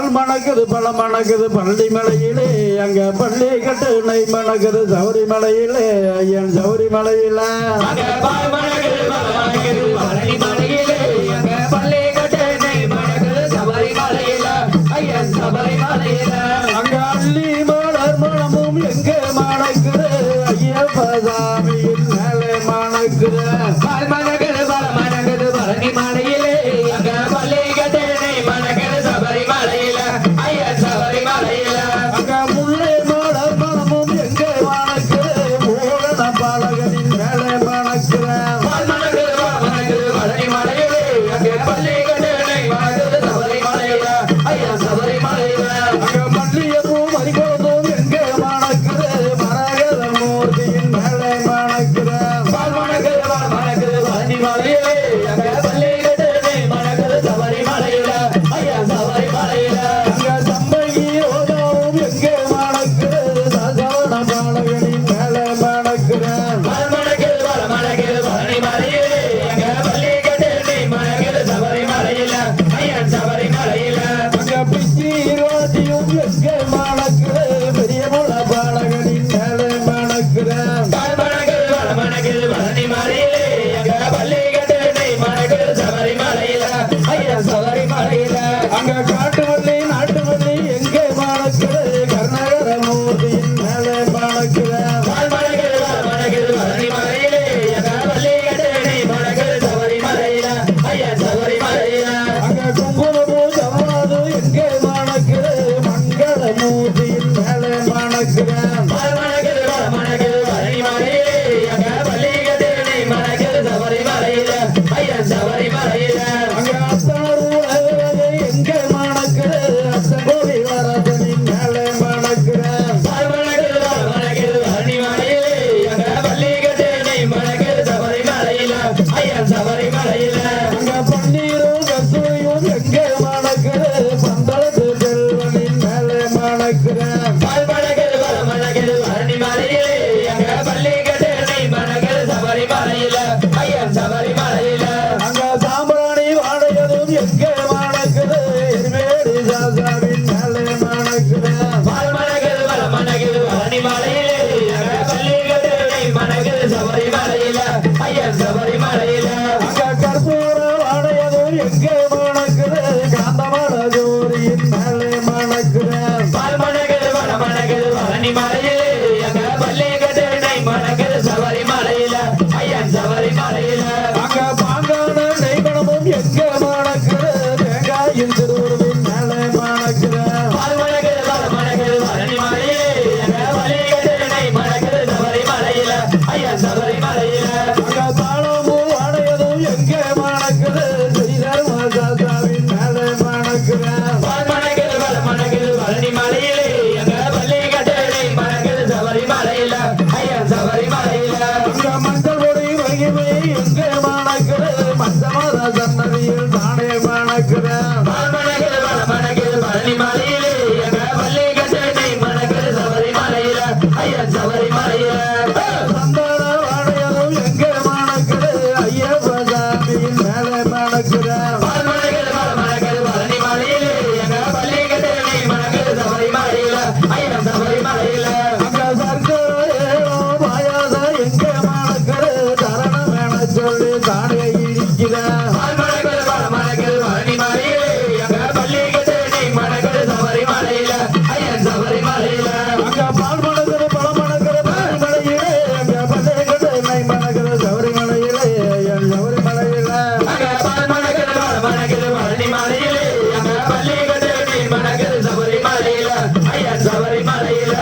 பால் மணக்குது பழம் மணக்குது பள்ளி மலையிலே அங்க பள்ளி கட்டு நெய் மணக்குது சௌரி மலையிலே ஐயன் சௌரி மலையில பால் மணக்குது பழம் மணக்குது பள்ளி மலையிலே அங்க பள்ளி கட்டு நெய் மணக்குது சபரி மலையில ஐயன் சபரி மலையில அங்க அள்ளி மலர் மணமும் எங்க மணக்குது ஐயப்ப சாமியின் மேலே மணக்குது பால் மணக்குது பழம் மணக்குது பழனி மலையிலே அங்க பள்ளி கட்டு நெய் மணக்குது சபரி மலையில ஐயன் சபரி மலையில அங்க முல்லை மலர் மணமும் எங்க மணக்குது மூலன பாலகனின் மேலே மணக்குது பால் மணக்குது பழம் மணக்குது பழனி மலையிலே அங்க பள்ளி கட்டு நெய் மணக்குது சபரி மலையில ஐயன் சபரி மலையில அங்க மல்லியப்பூ மறிகொழுந்தும் எங்க மணக்குது மரகத மூர்த்தியின் மேலே மணக்குது பால் மணக்குது பழம் மணக்குது பழனி மலையிலே அங்க பள்ளி கட்டு நெய் மணக்குது சபரி மலையில ஐயன் சபரி மலையில அங்க சம்பகி ரோஜாவும் எங்க மணக்குது சசவன பாலகனின் மேலே மணக்குது பால் மணக்குது பழம் மணக்குது பழனி மலையிலே அங்க பள்ளி கட்டு நெய் மணக்குது சபரி மலையில ஐயன் சபரி மலையில அங்க பிச்சி ரோஜியும் எங்க மணக்குது பெரிய முள பாலகனின் மேலே மணக்குது பால் மணக்குது பழம் மணக்குது பழனி மலையிலே அங்க பள்ளி கட்டு நெய் மணக்குது சபரி மலையில ஐயன் சபரி மலையில அங்க காட்டு மல்லி நாட்டு மல்லி எங்க மணக்குது கர்நாடக மூர்த்தியின் மேலே மணக்குது பால் மணக்குது பழம் மணக்குது பழனி மலையிலே அங்க பள்ளி கட்டு நெய் மணக்குது சபரி மலையில ஐயன் சபரி மலையில அங்க குங்குமப்பூ ஜவாது எங்க மணக்குது மங்கள மூர்த்தியின் மேலே மணக்குது பால் மணக்குது பழம் மணக்குது பழனி மலையிலே அங்க பள்ளி கட்டு நெய் மணக்குது சபரி மலையில ஐயன் சபரி மலையில அங்க அத்தனூர் எங்க மணக்குது அத்தங்கோடி வரதனின் மேலே மணக்குது பால் மணக்குது பழம் மணக்குது பழனி மலையிலே அங்க பள்ளி கட்டு நெய் மணக்குது சபரி மலையில ஐயன் சபரி மலையில அங்க பன்னீரும் கஸ்தூரியும் எங்க மணக்குது பந்தளத்து செல்வனின் மேலே மணக்குது பால் மணக்குது பழம் மணக்குது பழனி மலையிலே அங்க பள்ளி கட்டு நெய் மணக்குது சபரி மலையில ஐயன் சபரி மலையில அங்க சாம்பிராணி வாடையதும் எங்க மணக்குது எருமேடி சாசாவின் மேலே மணக்குது பால் மணக்குது பழம் மணக்குது பழனி மலையிலே அங்க பள்ளி கட்டு நெய் மணக்குது சபரி மலையில ஐயன் சபரி மலையில அங்க கற்பூர வாடையதும் எங்க மணக்குது காந்தமல ஜோதியின் மேலே மணக்குது பால் மணக்குது பழம் மணக்குது பழனி மலையிலே அங்க பள்ளி கட்டு நெய் மணக்குது சபரி மலையில ஐயன் சபரி மலையில அங்க பாங்கான நெய்மணமும் எங்க மணக்குது தேங்காயின் திருவுருவின் மேலே மணக்குது பால் மணக்குது பழம் மணக்குது பழனி மலையிலே அங்க பள்ளி கட்டு நெய் மணக்குது சபரி மலையில ஐயன் சபரி மலையில அங்க தாளமும் வாடையதும் எங்க மணக்குது ஸ்ரீதர்ம சாசாவின் மேலே மணக்குது பால் மணக்குது பழம் மணக்குது பழனி மலையிலே அங்க பள்ளி கட்டு நெய் மணக்குது சபரி மலையில ஐயன் சபரி மலையில அங்க மஞ்சள் பொடி மகிமை எங்க மணக்குது மஞ்சமர சன்னதியில் தானே மணக்குது பால் மணக்குது பழம் மணக்குது பழனி மலையிலே அங்க பள்ளி கட்டு நெய் மணக்குது சபரி மலையில ஐயன் சபரி மலையில சந்தன வாடையதும் எங்க மணக்குது ஐயப்ப சாமியின் மேலே மணக்குது பால் மணக்குது பழம் மணக்குது பழனி மலையிலே அங்க பள்ளி கட்டு நெய் மணக்குது சபரி மலையில ஐயன் சபரி மலையில அங்க சர்க்கரை ஏழோ பாயாசம் எங்க மணக்குது தரணம் என சொல்லி தானே இருக்கிற பால் மணக்குது பழம் மணக்குது பழனி மலையிலே அங்க பள்ளி கட்டு நெய் மணக்குது சபரி மலையில ஐயன் சபரி மலையில அங்க பால் மணக்குது பழம் மணக்குது மலையிலே அங்க பள்ளிக்கட்டு நெய் மணக்குது சபரிமலையிலே என் சபரிமலையில அங்க பால் மணக்குது பழம் மணக்குது பழனி மலையிலே அங்க பள்ளி கட்டு நெய் மணக்குது சபரி மலையில ஐயன் சபரி மலையில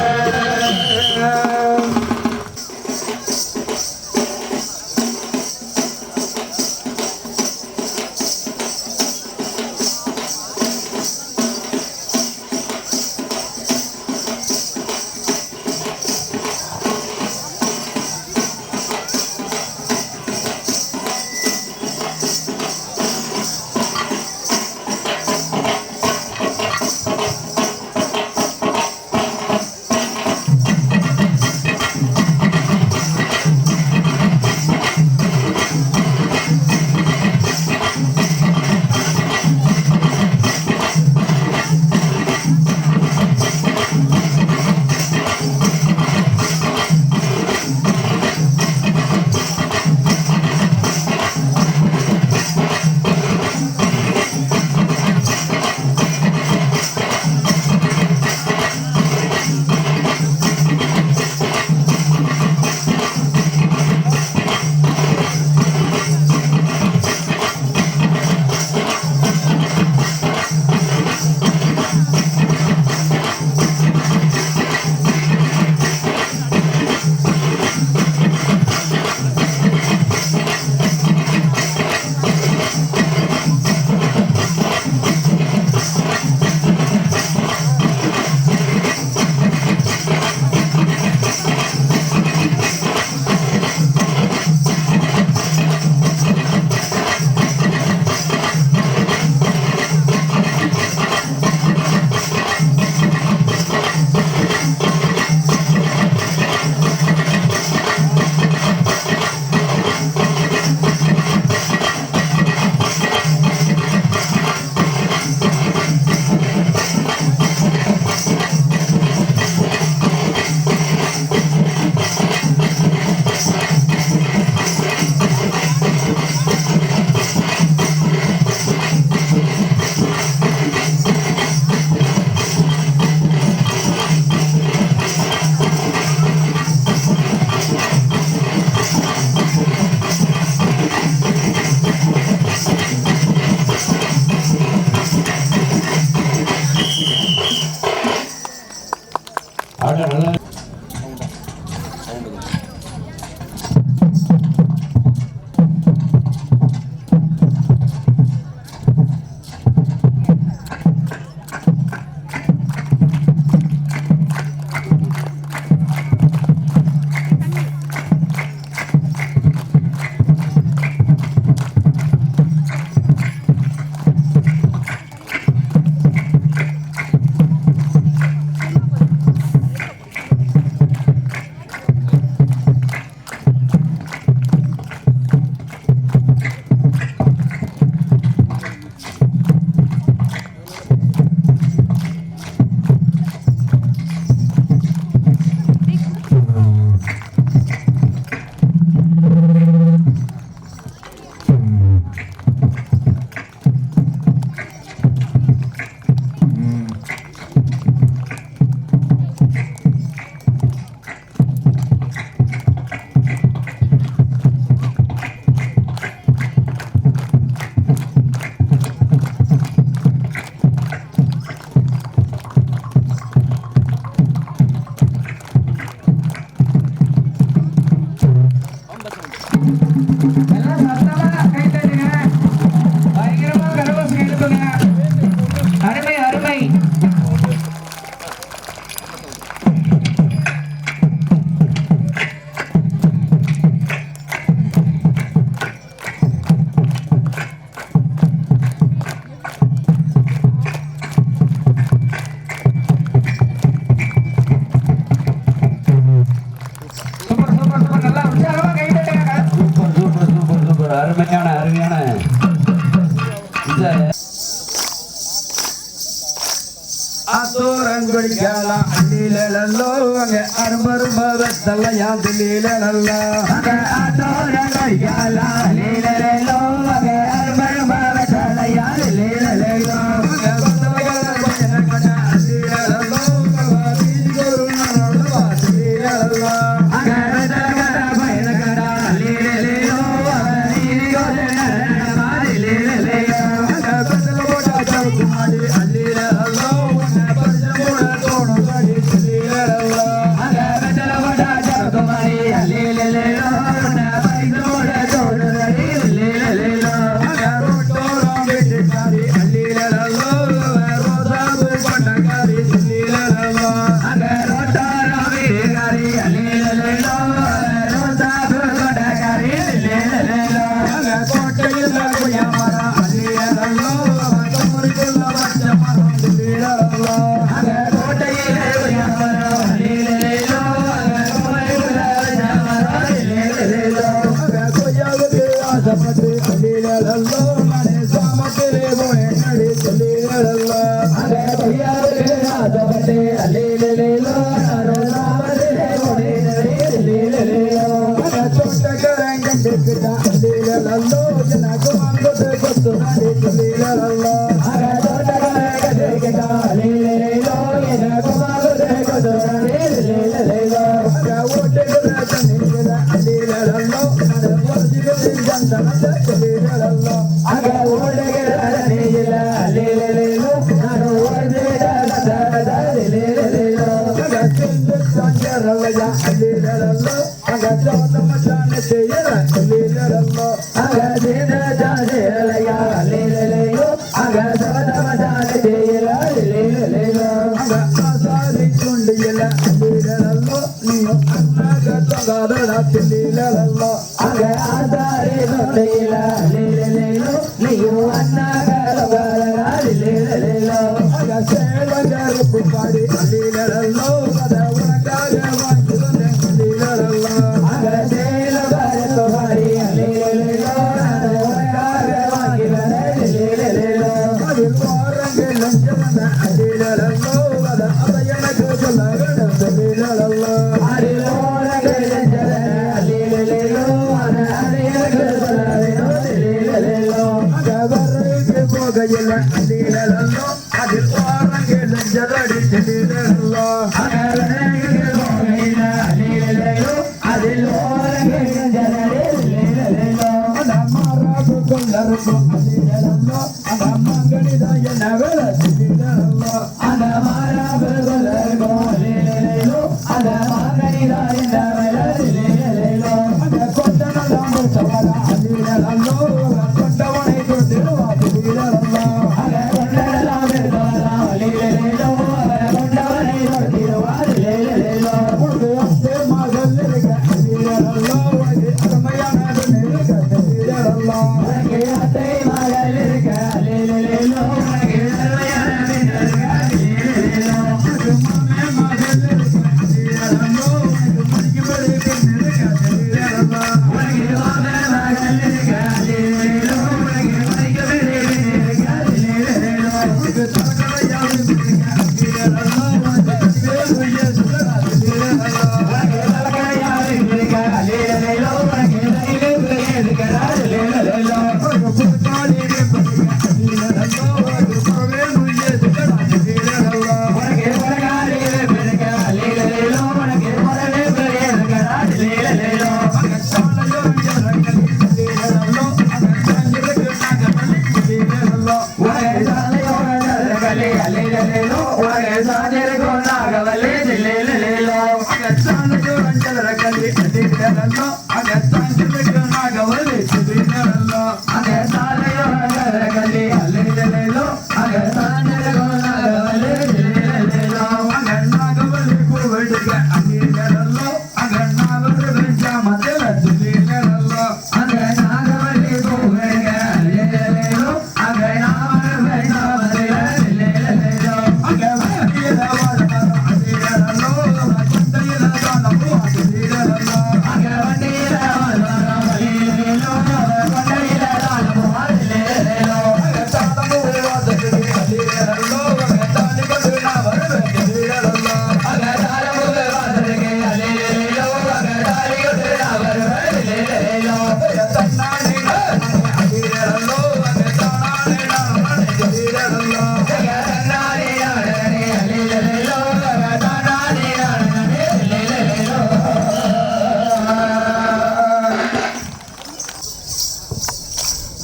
கடிக்கலாம் அல்லிலோ அங்க அரும்பரும்ப வெத்தலையா தில்லிலோ அங்க ஆட்டோர கடிக்கலாம் அல்லிலோ அங்க அரும்பரும்ப வெத்தலையா தில்லிலோ Allah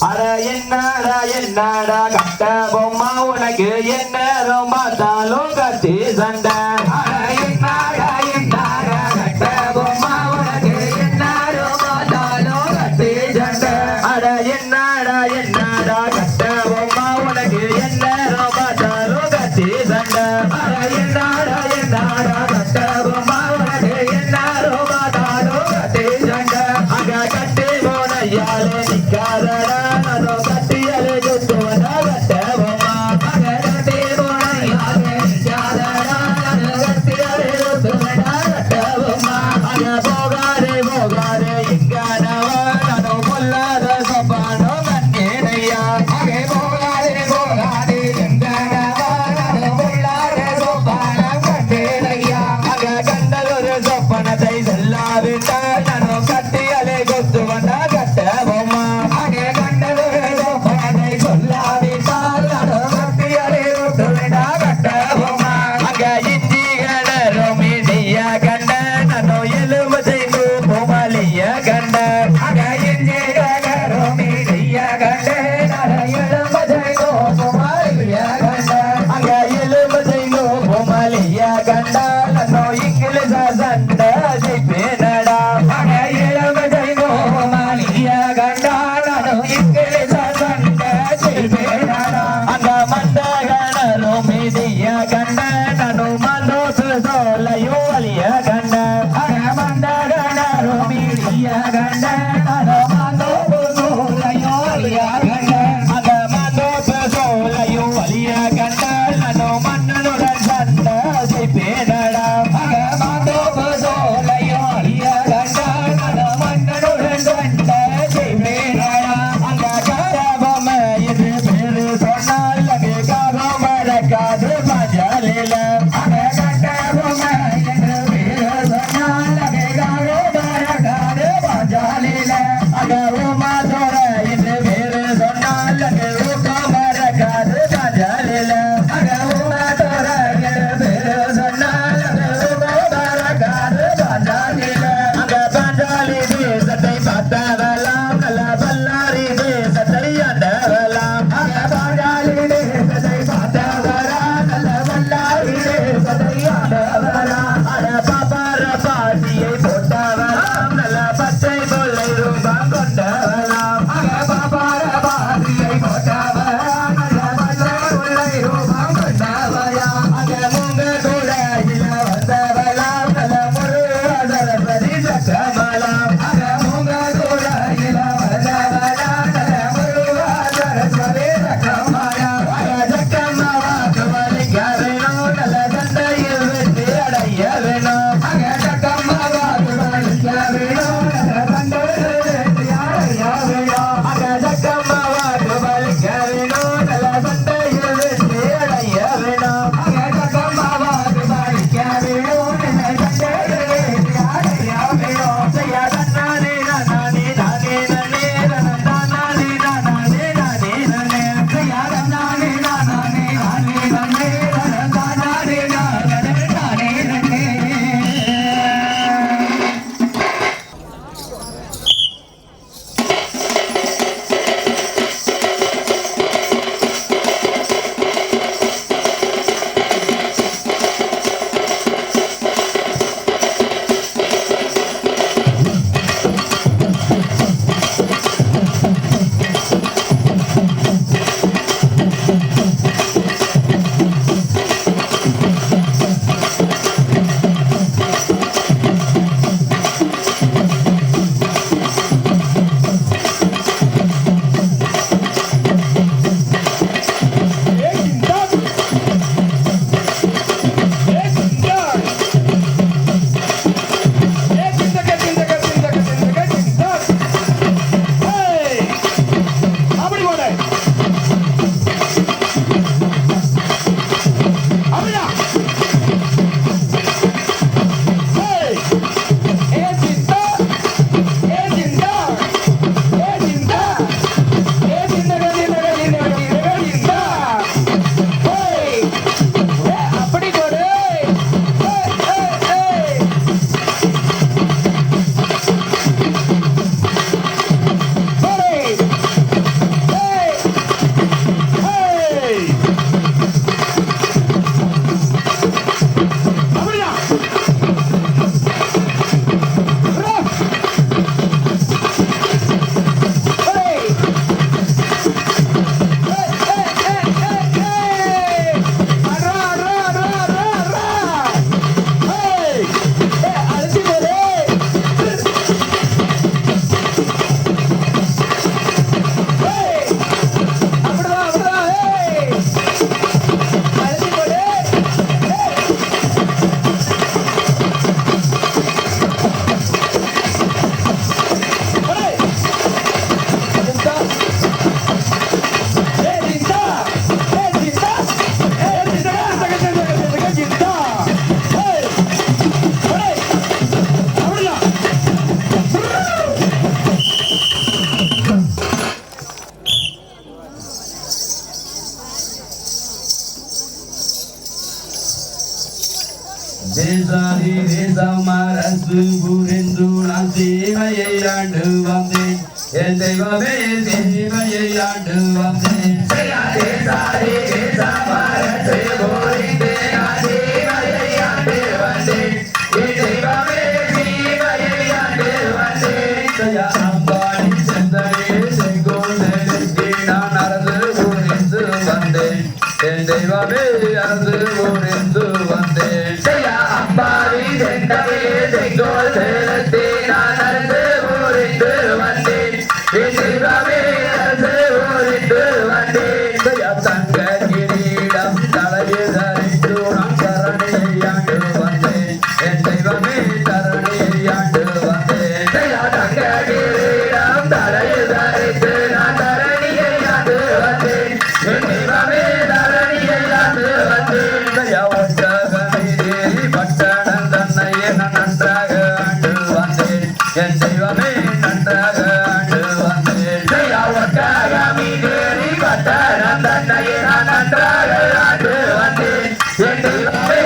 அட என்னடா என்னடா கட்ட பொம்மா உனக்கு என்ன பார்த்தாலும் கத்தி சண்டை அட என்னடா என்னடா கட்ட பொம்மா உனக்கு என்னாரும் பார்த்தாலும் கத்தி சண்டை அட என்னடா என்னடா கட்ட பொம்மா உனக்கு என்ன பார்த்தாலும் கத்தி சண்டை அட என்னடா என்னடா கட்ட பொம்மா உனக்கு என்னாரும் பார்த்தாலும் கத்தி சண்டை அங்க கட்டி போன யாரு நிக்காதடா அதோ கட்டியலே சுத்துவதா கட்ட பொம்மா அட கட்டி போன யாரு நிக்காதடா அது கட்டியலே சுத்துவதா கட்ட பொம்மா அங்க போகாதே போகாதே இங்கானவா அதோ பொல்லாத சொப்பானோ கண்ணேனையா அங்கே போகாதே போகாதே எங்கடவானோ பொல்லாத சொப்பனம் கண்டேனையா அங்க கண்டதொரு சொப்பனத்தை செல்லாவிட்டால் நானோ கட்டியலே கொத்துவதா கட்ட பொம்மா அங்கே தேசாதி தேசமரசு புரிந்து நான் தீமையை ஆண்டு வந்தேன் என் தெய்வமே தீமையை ஆண்டு வந்தேன் தேசாதி தேசமரசு புரிந்து நான் தீமையை ஆண்டு வந்தேன் என் தெய்வமே தீமையை ஆண்டு வந்தேன் அம்பாடி செந்தனே செங்கோல் செலுத்தி நான் அரசு புரிந்து வந்தேன் என் தெய்வமே அரசு புரிந்து வந்தேன் அம்பாரி செந்தவே செங்கோல் செலுத்தி நான் அரசு புரிந்து வந்தேன் என் தெய்வமே அரசு புரிந்து வந்தேன் தங்க கிரீடம் தலையில் தரித்து நான் தரணியை ஆண்டு வந்தேன் என் தெய்வமே தரணியை ஆண்டு வந்தேன் தங்க கிரீடம் தலையில் தரித்து நான் தரணியை ஆண்டு வந்தேன் என் தெய்வமே தரணியை ஆண்டு வந்தேன் ஒட்டகமிதேறி பட்டணம் தன்னையே நான் நன்றாக ஆண்டு வந்தேன் என் தெய்வமே நன்றாக ஆண்டு வந்தேன் ஒட்டகமிதேறி பட்டணம் தன்னையே நான் நன்றாக ஆண்டு வந்தேன் என் தெய்வமே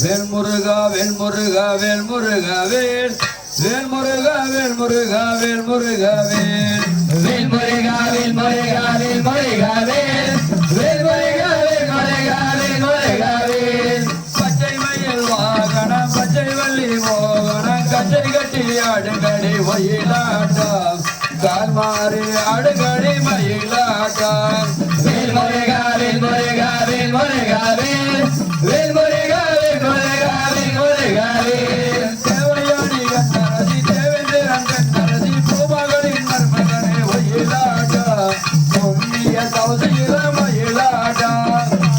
வேல்முருகா வேல்முருகா வேல்முருகா வேல் வேல்முருகா வேல்முருகா வேல்முருகா வேல் வேல்முருகா வேல்முருகா வேல்முருகா வேல் வேல்முருகா வேல்முருகா வேல்முருகா வேல் பச்சை மயில் வாகனம் பச்சை வள்ளி மோகனம் கச்சை கட்டி அடுங்கடி மயிலாட்டம் கால் மாறி அடுங்கடி மயிலாட்டம் வேல்முருகா வேல்முருகா வேல்முருகா வேல் வேல்முருகா வேல்முருகா வேல்முருகா வேல் தேவையாடி கண்ணரசி தேவேந்திரன் கண்ணரசி பூமகளின் மர்மகனே மயிலாட்டம் பொன்னிய கௌசியில மயிலாட்டம்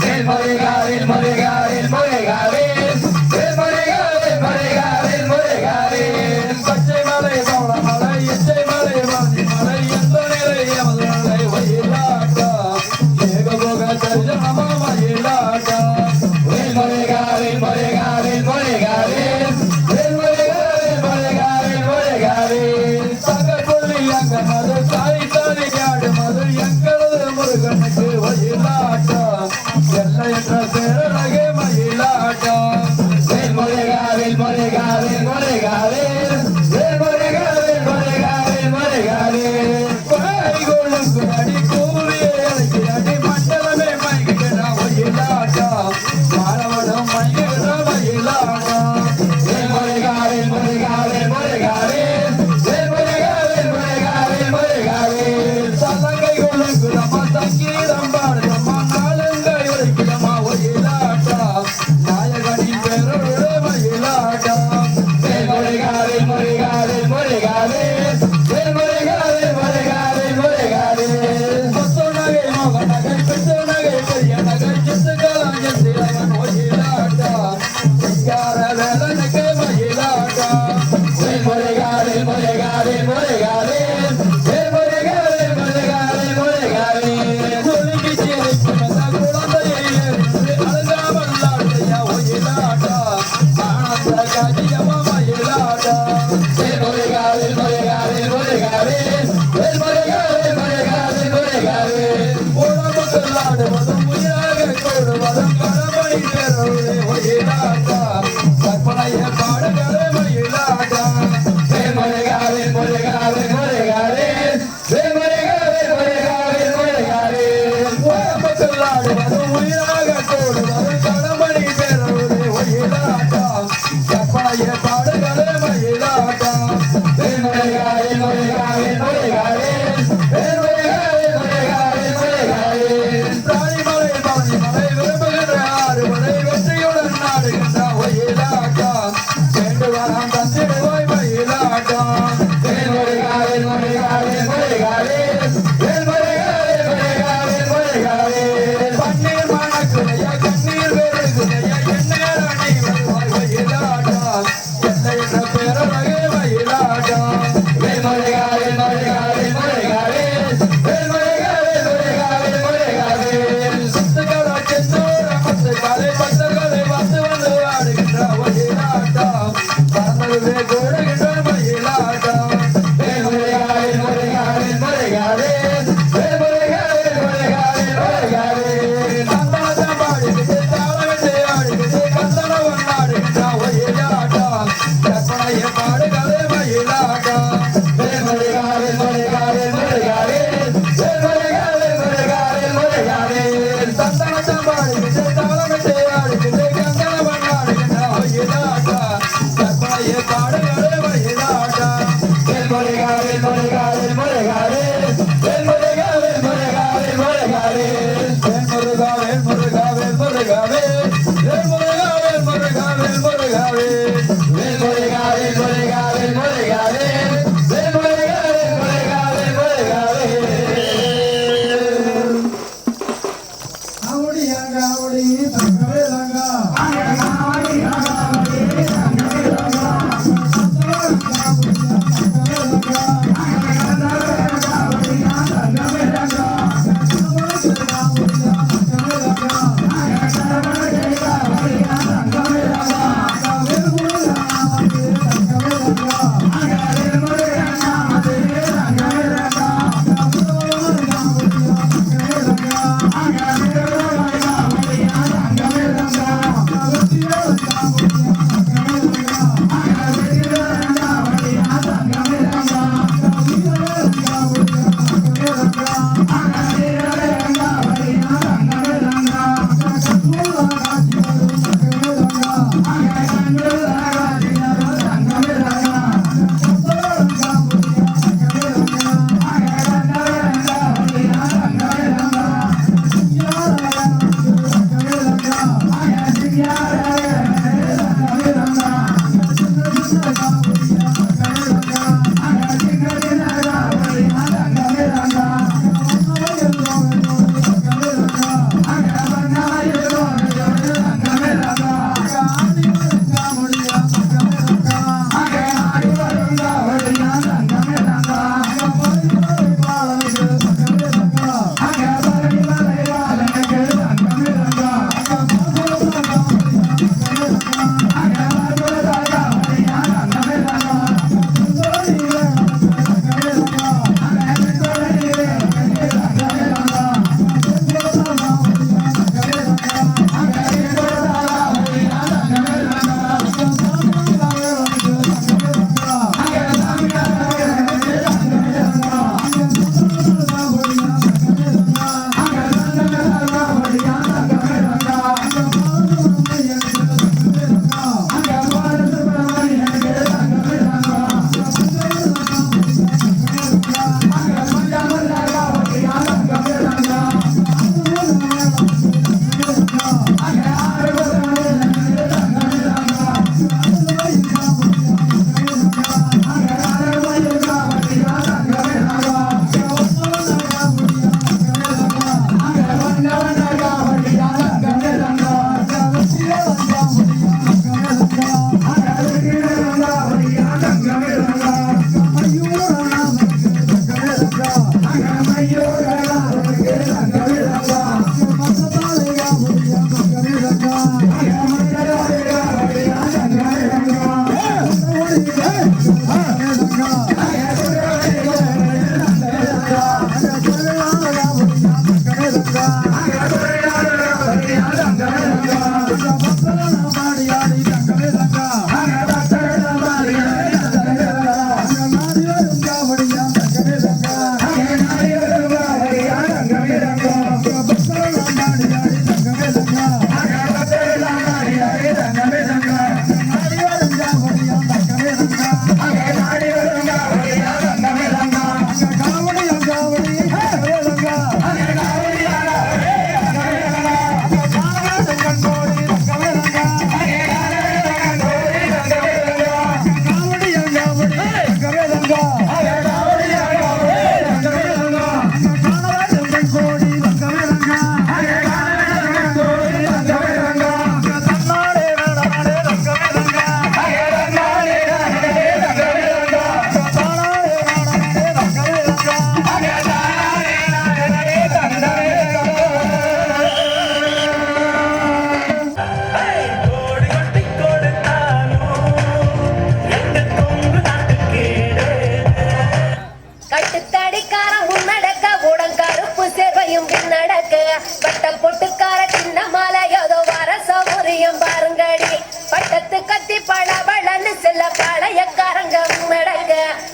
வேல்முருகா வேல்முருகா வேல்முருகா வேல் வேல்முருகா வேல்முருகா வேல்முருகா வேல் பச்சை மலை சோழமலை எச்சை மலை வாசி மலை எந்த நிலை எமது மலை மயிலாட்டம் ஏகபோக தரிசனமா மயிலாட்டம் வேல்முருகா வேல்முருகா வேல்முருகா வேல் வேல்முருகா வேல்முருகா வேல்முருகா வேல் தங்கக்கொள்ளி அங்க மது தாய் தாலி ஆடு மது எங்களது முருகனுக்கு மயிலாட்டம் எல்லையற்ற பேரழகே மயிலாட்டம் வேல்முருகா வேல்முருகா வேல்முருகா வேல் வேல்முருகா வேல்முருகா வேல்முருகா வேல் கொள்ளுக்கு அடி கூறிய அடி மண்டலமே மயங்கிட மயிலாட்டம் மாணவனும் மயங்கிட மயிலாட்டம் வேல்முருகா வேல்முருகா வேல்முருகா வேல் வேல்முருகா வேல்முருகா வேல்முருகா வேல் சலங்கை கொள்ளுக்கு நம்ம சங்கீதம் பாடுதம்மா நாளுங்கை ஒழிக்கிறமா மயிலாட்டம் நாயகனின் பேரோடு மயிலாட்டம் வேல்முருகா வேல்முருகா வேல்முருகா வேல் வேல்முருகா வேல்முருகா வேல்முருகா வேல் முத்துநகை மோகநகை பித்துநகை பெரிய நகை சித்துக்கலம் எந்திரவன் மயிலாட்டம் சிங்கார வேலனுக்கு மயிலாட்டம் வேல்முருகா வேல்முருகா வேல்முருகா வேல் வேல்முருகா வேல்முருகா வேல்முருகா வேல் குலுங்கி சிரிக்கும் அந்த குழந்தையை எரிந்து அழுகாமல் ஆட்டைய மயிலாட்டம் ஆனந்த காட்சியமா மயிலாட்டம் வேல்முருகா வேல்முருகா வேல்முருகா வேல் வேல்முருகா வேல்முருகா கத்தி பழபழன்னு செல்ல பாளையக்காரங்க முன்னடங்க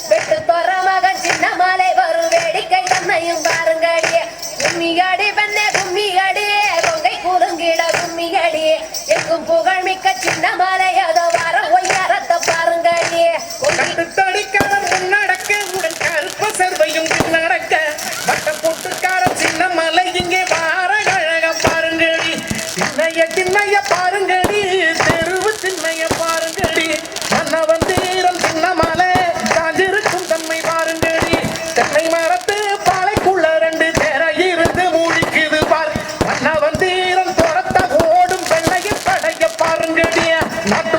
வெட்டு தோற மகன் சின்ன மாலை வரும் வேடிக்கை தன்னையும் பாருங்கடியே கும்மியாடி பெண்ணே கும்மியாடி கொங்கை குலுங்கிட கும்மியாடி எங்கும் புகழ் மிக்க சின்ன மாலை அதோ வர ஒய்யாரத்தை பாருங்கடியே கண்டு தடிக்காரன் முன்னடக்க உடன் கருப்ப செல்வையும் நடக்க வட்ட போட்டுக்காரன் சின்ன மலை இங்கே வார கழக பாருங்கடி சின்னைய பாருங்கடி தெருவு சின்னைய பாருங்கடி மன்னவன் தீரம் சின்ன மலை காஞ்சிருக்கும் தன்மை பாருங்கடி தென்னை மரத்து பாலைக்குள்ள 2 தேரை இருந்து மூடிக்குது பாரு மன்னவன் தீரம் துரத்த ஓடும் வெள்ளைய படைய பாருங்கடி நாட்டு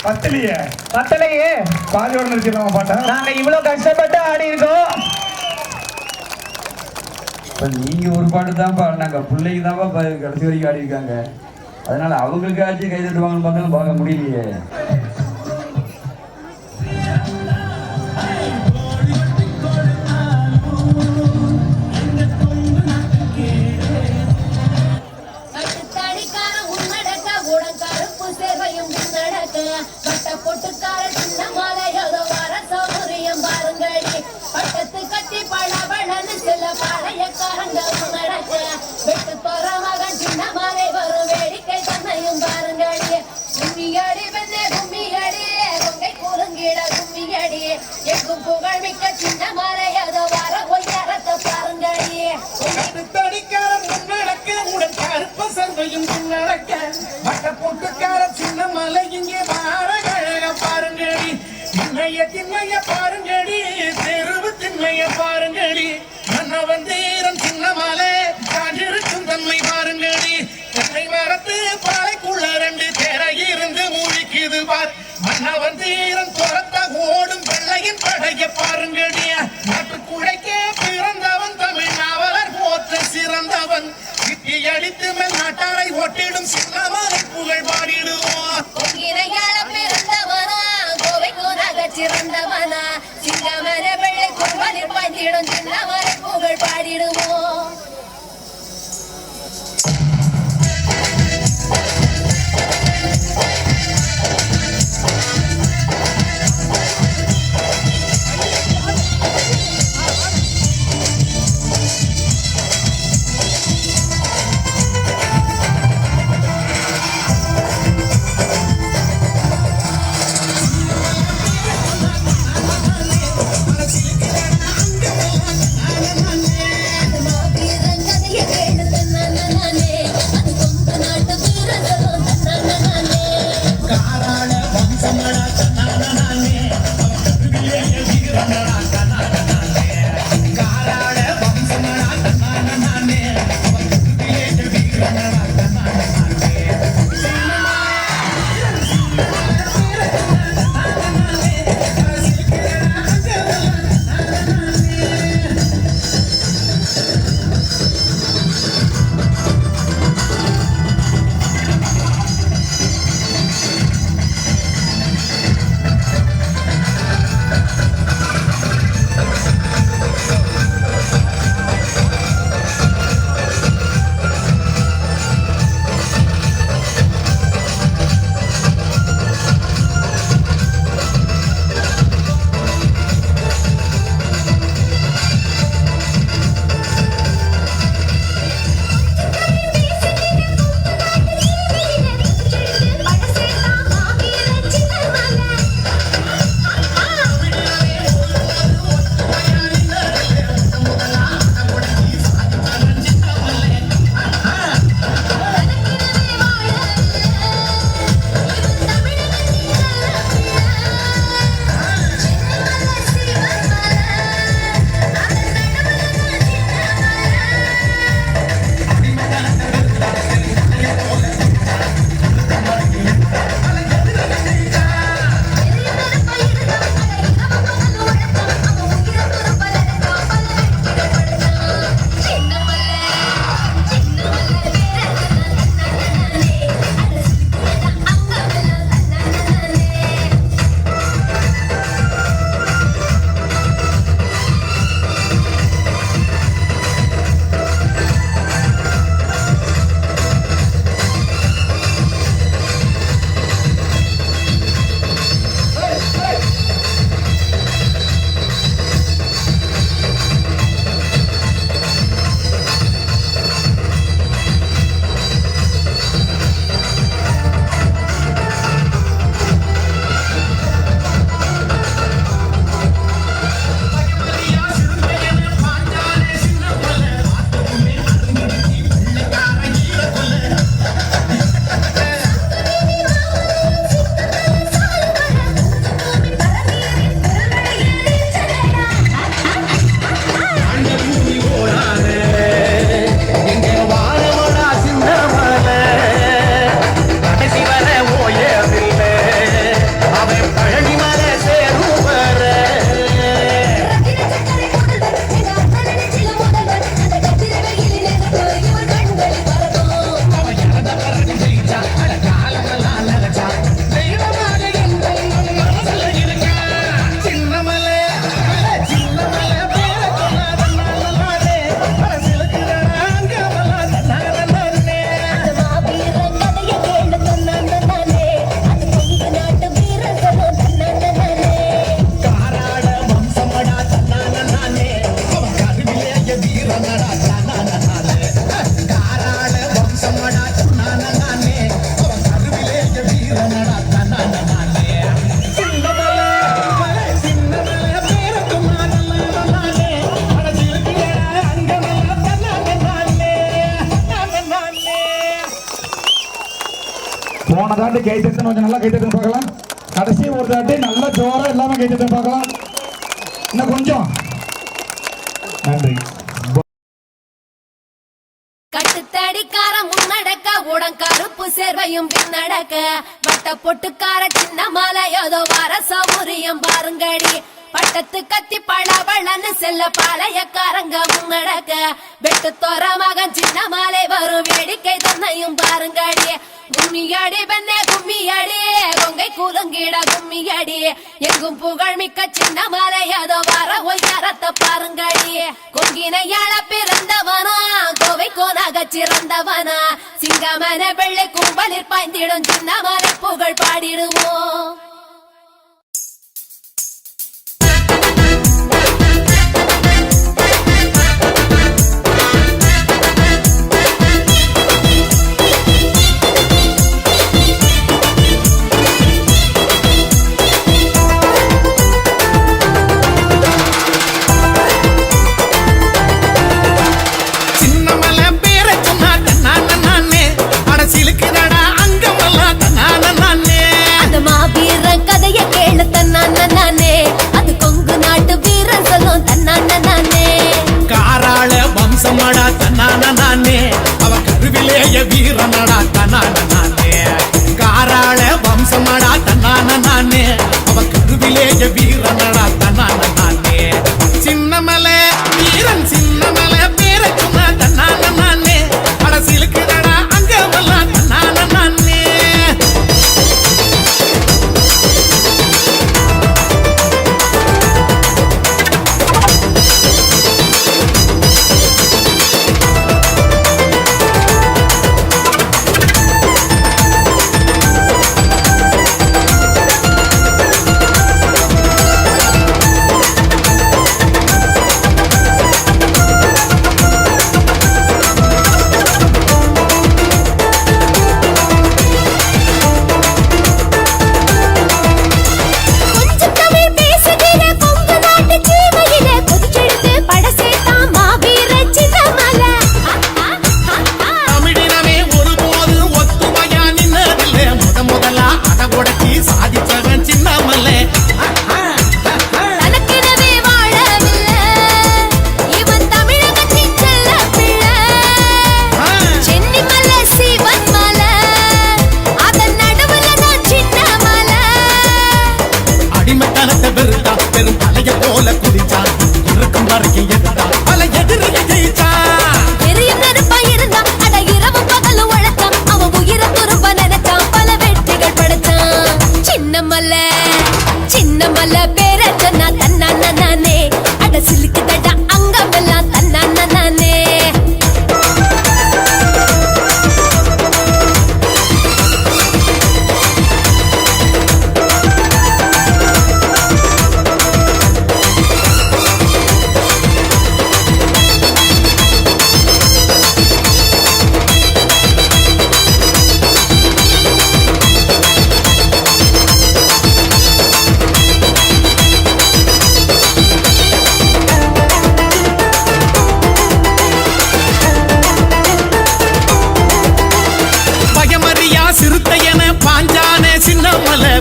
பத்திலியே பத்தலையே பாதியோட நிறுத்திடலாமா பாட்டா? நாங்க இவ்வளவு கஷ்டப்பட்டு ஆடி இருக்கோம். இப்போ நீங்கள் ஒரு பாட்டு தான்ப்பா நாங்கள் பிள்ளைக்கு தான்ப்பா கடைசி வரைக்கும் ஆடி இருக்காங்க. அதனால அவங்களுக்காச்சும் கை தட்டுவாங்கன்னு பார்த்தாலும் பார்க்க முடியலையே. பொட்டுக்கார சின்ன மாலையோட வர சௌகரியம் பாருங்கடி பட்டத்து கட்டி பழபழன்னு சில பாளையக்காரங்க நடக்க வெட்டு போற மகன் சின்ன மாலை வரும் வேடிக்கை தன்னையும் பாருங்கடி கும்மியடி பெண்ணே கும்மியடி கொங்கை குறுங்கிட கும்மியடி எங்கும் புகழ் மிக்க சின்ன மாலையோட வர ஒய்யாரத்தை பாருங்கடி தடிக்காரன் முன்னடக்க உடன் கருப்ப சர்வையும் முன்னடக்க மட்ட பொட்டுக்கார சின்ன மலை இங்கே வார கழக பாருங்கடி திண்ணைய பாருங்கடி தெருவு திண்ணைய பாருங்கடி மன்னவன் தீரன் சின்ன மலை காஞ்சிருக்கும் தன்மை பாருங்கடி தென்னை மரத்து பாலைக்குள்ள 2 தேரை இருந்து மூழ்கிது பார் மன்னவன் தீரன் துரத்த ஓடும் வெள்ளையின் படைய பாருங்கடி நாட்டுக்குள்ளே போன தாட்டி கை தட்டுன்னு கொஞ்சம் நல்லா கை தட்டுன்னு பார்க்கலாம். கடைசி ஒரு தாட்டி நல்லா ஜோரா எல்லாமே கை தட்டுன்னு பார்க்கலாம். இன்னும் கொஞ்சம். நன்றி. கட்டுத்தடிக்கார முன்னடக்க உடன் கருப்பு சேர்வையும் பின்னடக்க வட்ட பொட்டுக்கார சின்ன மாலை ஏதோ வர சௌரியம் பாருங்கடி. பட்டத்து கத்தி பழவளன்னு செல்ல பாளையக்காரங்க முன்னடக்க வெட்டு தோற மகன் சின்ன மாலை வரும் வேடிக்கை தன்னையும் பாருங்கடி. கும்மியடி பெண்ணே கும்மியடி கொங்கை குலுங்கிட கும்மியடி எங்கும் புகழ் மிக்க சின்ன மாலை அதோ வர ஒய்யாரத்தை பாருங்கடி. கொங்கினையாள பிறந்தவனா கோவை கோனாக சிறந்தவனா சிங்கமன வெள்ளை கும்பலில் பாய்ந்திடும் சின்ன மாலை புகழ் பாடிடுவோம். வம்சமடா தன்னான நானே அவ கருவிலேய வீரனடா தன்னான நானே. காராள வம்சமடா தன்னான நானே அவ கருவிலேய வீரனடா தன்னான நானே. சின்னமலை வீரன் சின்னமலை பேர சொன்ன தன்னான நானே அடசிலுக்குதடா அங்கமெல்லாம் தன்னான நானே.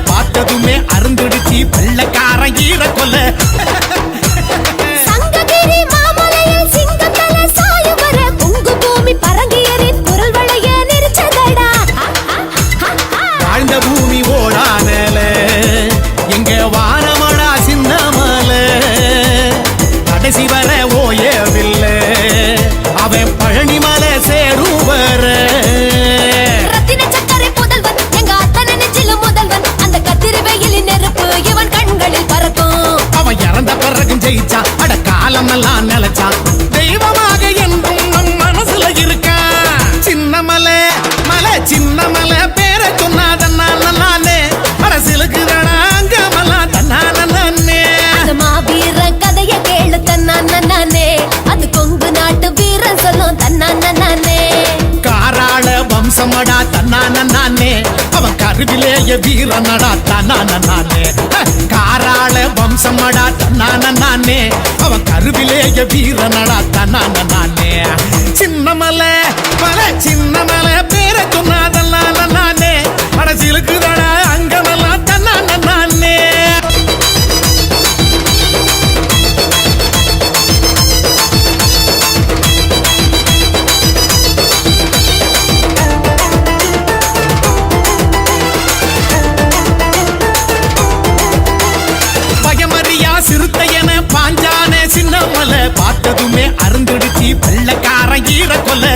பார்த்ததுமே அருந்துடுச்சி வெள்ளக்காரன் ஈர கொல்ல. சங்ககிரி மாமலையில் சிங்கத்தல சாயவர பொங்கு பூமி பரங்கியரின் குரல் வளைய நெரிச்சதடா. வாழ்ந்த பூமி ஓடானல எங்க வானமடா சின்னமல கடைசி வர ஓயவில்லை அவன் பழனிமலை சேருவர. ஜெயிச்சா அட காலம் எல்லாம் நிலைச்சா தெய்வமாக என்றும் நம் மனசுல இருக்கா. சின்னமலை மலை சின்னமலை பேர சொன்னாதன்னால நானே அரசியலுக்கு அங்கமெல்லாம் தன்னான நானே. மாவீர கதைய கேளு தன்னான நானே அது கொங்கு நாட்டு வீரன் சொல்லும் தன்னான நானே. காராள வம்சமடா தன்னான நானே அவன் கருவிலேய வீரனடா தன்னான நானே. காராள வம்சமடா தன்னான நானே அவன் கருவிலேய வீரனடா தன்னான நானே. சின்னமலை மலை சின்னமலை பேர சொன்னாதல்லால நானே வெள்ளக்காரன் ஈர கொல்ல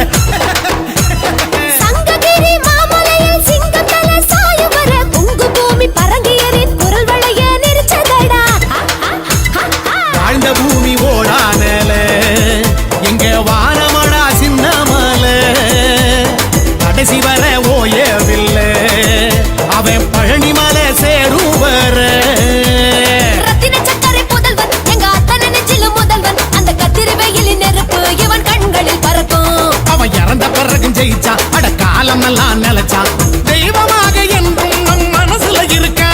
சங்ககிரி மாமலையில் சிங்கத்தல சாயம் வர பொங்கு பூமி பரங்கியரின் குரல் வளைய நெரிச்சதடா வாழ்ந்த பூமி ஓடானல எங்க வானமடா சின்னமல கடைசி வர ஓயவில்லை அவன் பழனி மலை சேரும் வர ரத்தின சக்கரை புதல்வன் எங்க அத்தனை நெஞ்சிலும் முதல்வன் அந்த கத்திரி வெயிலின் நெருப்பு இவன் கண்களில் பறக்கும் அவன் இறந்த பிறகு ஜெயிச்சான் அட காலம் எல்லாம் நிலைச்சான் தெய்வமாக என்றும் நம் மனசுல இருக்கா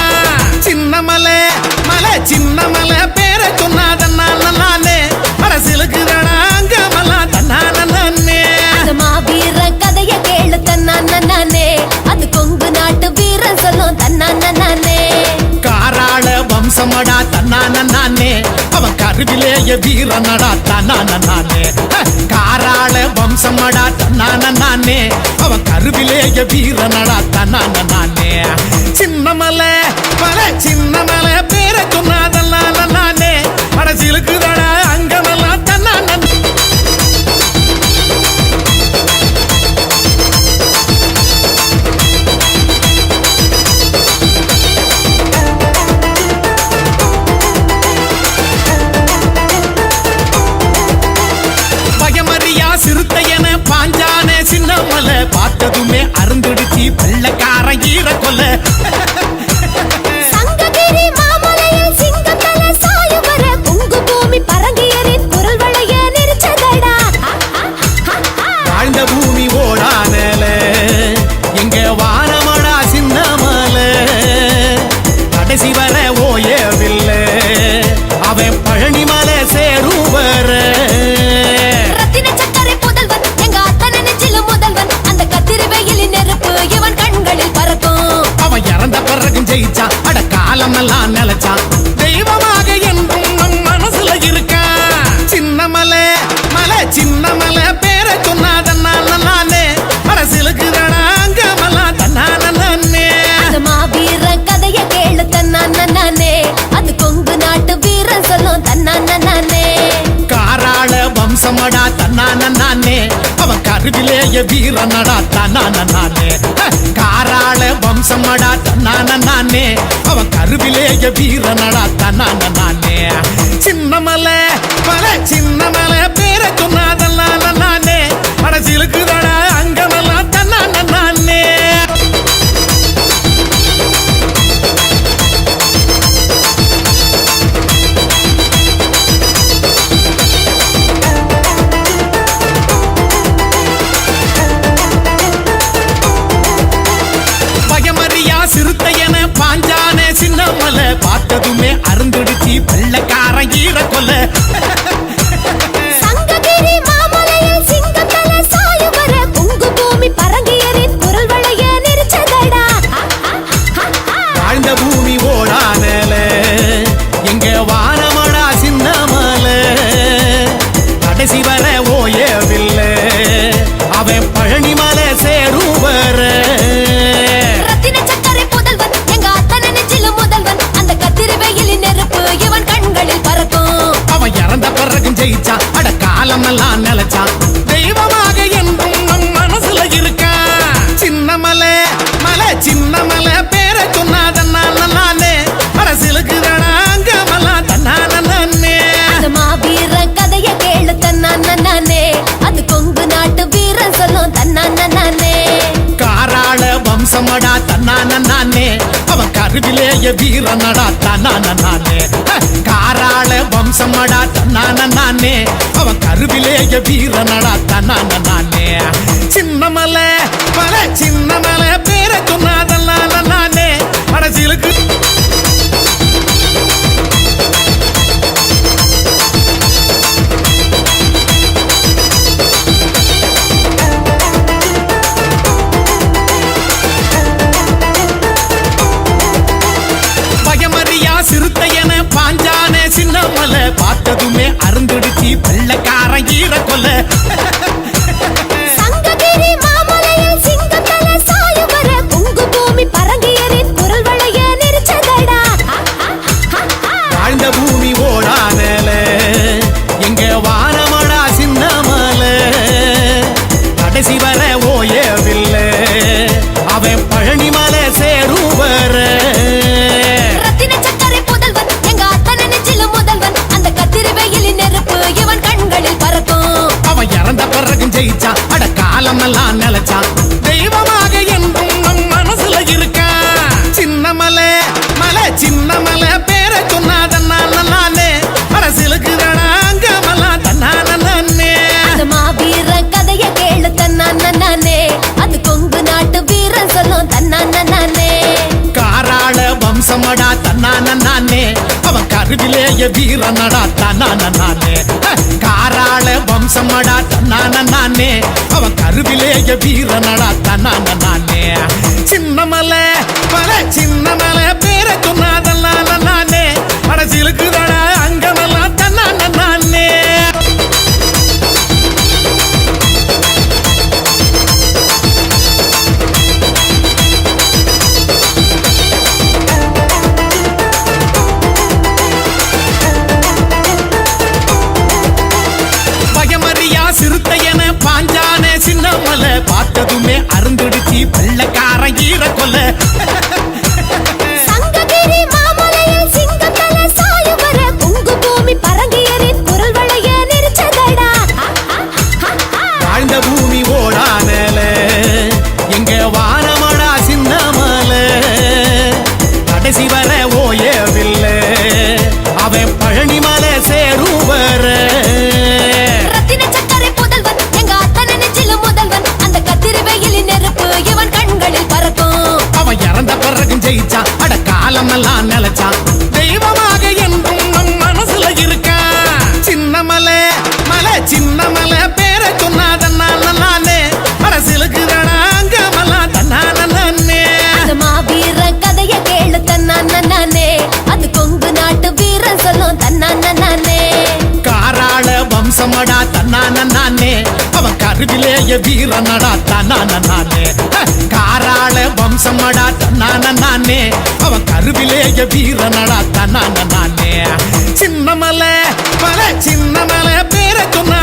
சின்னமலை மலை சின்னமலை பேரை சொன்னாதே அரசியலுக்கு அங்கமெல்லாம் தன்னானே அந்த மாவீர கதைய கேளு தன்னானே அது கொங்கு நாட்டு வீரன் சொல்லும் தன்னானே காராள வம்சமடா தன்னானே அவன் கருவிலேய வீரனடா தன்னானே காராள வம்சமடா தன்னானே அவன் கருவிலேய வீரனடா தன்னானே சின்னமலை மலை சின்னமலை பேரை சொன்னாதெல்லாம் நானே அரசியலுக்கு அங்கமெல்லாம் தன்னானே பயமறியா சிறுத்தையன பாஞ்சானே சின்னமலை பார்த்ததுமே அருந்துடுச்சி வெள்ளக்காரன் ஈர கொல்ல சங்ககிரி மாமலையில் சிங்கத்தல சாயம் வர பொங்கு பூமி பரங்கியரின் குரல் வளைய நெரிச்சதடா வாழ்ந்த பூமி ஓடானல எங்க வானமடா சின்னமல கடைசி வர ஓயவில்லை அவன் பழனி மலை சேரும் வர ரத்தின சக்கரை புதல்வன் எங்க அத்தனை நெஞ்சிலும் முதல்வன் அந்த கத்திரி வெயிலின் நெருப்பு இவன் கண்களில் பறக்கும் அவன் இறந்த பிறகு ஜெயிச்சான் அட காலம் எல்லாம் நிலைச்சான் தெய்வமாக என்றும் நம் மனசுல இருக்கா சின்னமலை மலை சின்னமலை பேரை சொன்னாதே அரசியலுக்கு அங்கமெல்லாம் தன்னானே அந்த மாவீர கதைய கேளு தன்னானே அது கொங்கு நாட்டு வீரன் சொல்லும் தன்னானே காராள வம்சமடா தன்னானே அவன் கருவிலேய வீரனடா தன்னானே காராள வம்சமடா தன்னானே அவன் கருவிலேய வீரனடா தன்னானே சின்னமலை மலை சின்னமலை பேரை சொன்னாதெல்லாம் நானே அரசியலுக்கு அங்கமெல்லாம் தன்னானே பயமறியா சிறுத்தையன பாஞ்சானே சின்னமலை பார்த்ததுமே அருந்துடுச்சி வெள்ளக்காரன் ஈர கொல்ல சங்ககிரி மாமலையில் சிங்கத்தல சாயம் வர பொங்கு பூமி பரங்கியரின் குரல் வளைய நெரிச்சதடா வாழ்ந்த பூமி ஓடானல எங்க வானமடா சின்னமலை கடைசி வர ஓயவில்லை அவன் பழனி மலை சேரும் வர ரத்தின சக்கரை புதல்வன் எங்க அத்தனை நெஞ்சிலும் முதல்வன் அந்த கத்திரி வெயிலின் நெருப்பு இவன் கண்களில் பறக்கும் அவன் இறந்த பிறகு ஜெயிச்சான் அட காலம் எல்லாம் நிலைச்சான் தெய்வமாக என்றும் நம் மனசுல இருக்கா சின்னமலை மலை சின்னமலை பேரை சொன்னாதே அரசியலுக்கு அங்கமெல்லாம் தன்னானே அந்த மாவீர கதைய கேளு தன்னானே அது கொங்கு நாட்டு வீரன் சொல்லும் தன்னானே காராள வம்சமடா தன்னானே அவன் கருவிலேய வீரனடா தன்னானே காராள வம்சமடா தன்னானே அவன் கருவிலேய வீரனடா தன்னானே சின்னமலை மலை சின்னமலை பேரை சொன்னாதெல்லாம் நானே அரசியலுக்கு பயமறியா சிறுத்தையன பாஞ்சானே சின்னமலை பார்த்ததுமே அருந்துடுச்சி வெள்ளக்காரன் ஈர கொல்ல சங்ககிரி மாமலையில் சிங்கத்தல சாயம் வர பொங்கு கருவிலேய வீரனடா தன்னானே காராள வம்சமடா தன்னானே அவன் கருவிலேய வீரனடா தன்னானே சின்னமலை பல சின்னமலை பேர சொன்னாதே மனசிலுக்குதடா அங்கமெல்லாம் தன்னானே சிறுத்தையன பாஞ்சானே சின்னமலை பார்த்ததுமே அருந்துடுச்சி வெள்ளக்காரன் ஈர கொல்ல சங்ககிரி மாமலையில் சிங்கத்தல சாயுவர குங்கு பூமி பரங்கியரின் குரல் வளைய நெரிச்சதடா வாழ்ந்த பூமி ஓடானல எங்க வானமடா சின்னமலை கடைசி வர ஓயவில்லை அவன் பழனிமலை சேருவர ஜெயிச்சான் அட காலமெல்லாம் நிலைச்சான் தெய்வமாக என்றும் நம் மனசுல இருக்கா சின்னமலை மலை சின்னமலை பேர சொன்னாதே மனசிலுக்கு அங்கமெல்லாம் தன்னானே மாவீர கதைய கேளு தன்னானே அது கொங்கு நாட்டு வீரன் சொல்லும் தன்னானே காராள வம்சமடா தன்னானே அவன் கருவிலேய வீரனடா தன்னானே காராள வம்சமடா தன்னானே அவன் கருவிலேய வீரனடா தன்னானே சின்னமலை பல சின்னமலை பேர சொன்ன